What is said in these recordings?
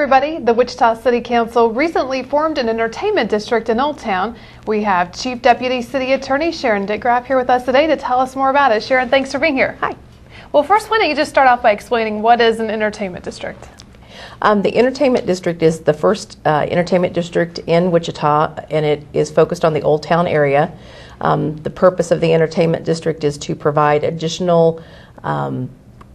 everybody. The Wichita City Council recently formed an entertainment district in Old Town. We have Chief Deputy City Attorney Sharon Dittgraff here with us today to tell us more about it. Sharon, thanks for being here. Hi. Well, first, why don't you just start off by explaining what is an entertainment district? The entertainment district is the first entertainment district in Wichita, and it is focused on the Old Town area. The purpose of the entertainment district is to provide additional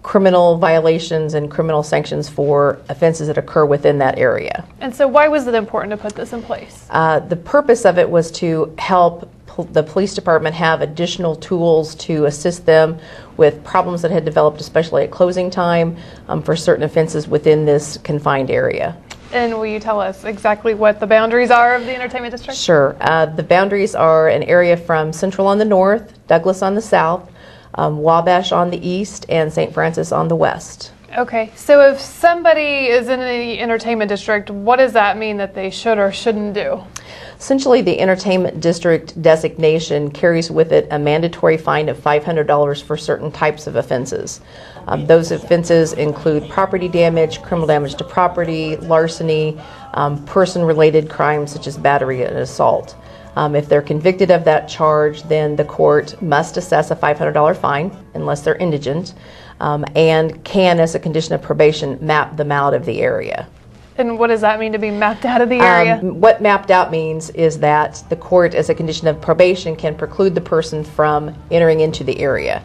criminal violations and criminal sanctions for offenses that occur within that area. And so why was it important to put this in place? The purpose of it was to help the police department have additional tools to assist them with problems that had developed, especially at closing time, for certain offenses within this confined area. And will you tell us exactly what the boundaries are of the entertainment district? Sure. The boundaries are an area from Central on the north, Douglas on the south, Wabash on the east, and St. Francis on the west. Okay, so if somebody is in the entertainment district, what does that mean that they should or shouldn't do? Essentially, the entertainment district designation carries with it a mandatory fine of $500 for certain types of offenses. Those offenses include property damage, criminal damage to property, larceny, person-related crimes such as battery and assault. If they're convicted of that charge, then the court must assess a $500 fine unless they're indigent, and can, as a condition of probation, map them out of the area. And what does that mean, to be mapped out of the area? What mapped out means is that the court, as a condition of probation, can preclude the person from entering into the area.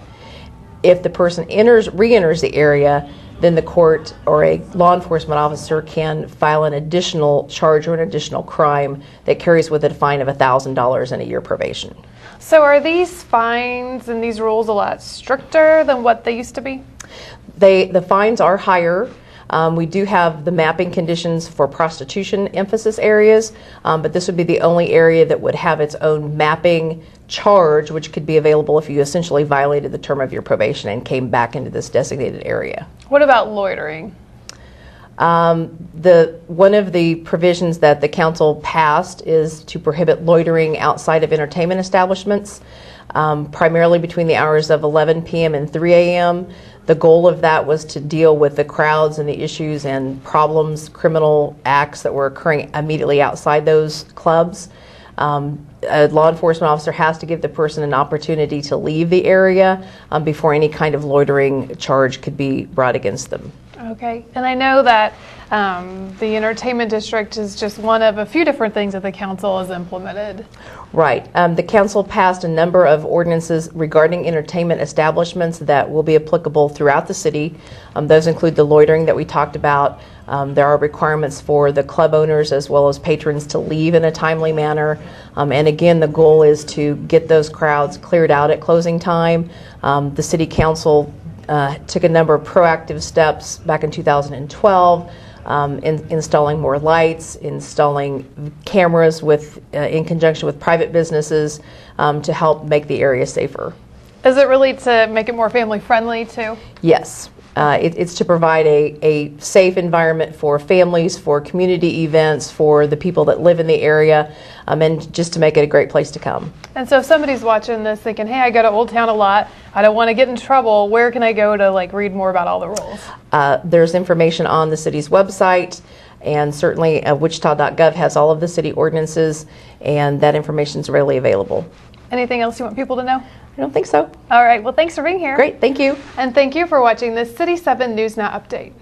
If the person re-enters the area, then the court or a law enforcement officer can file an additional charge or an additional crime that carries with it a fine of $1,000 and a year probation. So are these fines and these rules a lot stricter than what they used to be? The fines are higher. We do have the mapping conditions for prostitution emphasis areas, but this would be the only area that would have its own mapping charge, which could be available if you essentially violated the term of your probation and came back into this designated area. What about loitering? One of the provisions that the council passed is to prohibit loitering outside of entertainment establishments, primarily between the hours of 11 p.m. and 3 a.m. The goal of that was to deal with the crowds and the issues and problems, criminal acts that were occurring immediately outside those clubs. A law enforcement officer has to give the person an opportunity to leave the area before any kind of loitering charge could be brought against them. Okay, and I know that the entertainment district is just one of a few different things that the council has implemented. Right. The council passed a number of ordinances regarding entertainment establishments that will be applicable throughout the city. Those include the loitering that we talked about. There are requirements for the club owners as well as patrons to leave in a timely manner. And again, the goal is to get those crowds cleared out at closing time. The city council took a number of proactive steps back in 2012, installing more lights, installing cameras in conjunction with private businesses to help make the area safer. Is it really to make it more family friendly too? Yes. It's to provide a safe environment for families, for community events, for the people that live in the area, and just to make it a great place to come. And so if somebody's watching this thinking, hey, I go to Old Town a lot, I don't want to get in trouble, where can I go to read more about all the rules? There's information on the city's website, and certainly wichita.gov has all of the city ordinances, and that information is readily available. Anything else you want people to know? I don't think so. All right, well, thanks for being here. Great, thank you. And thank you for watching this City 7 News Now update.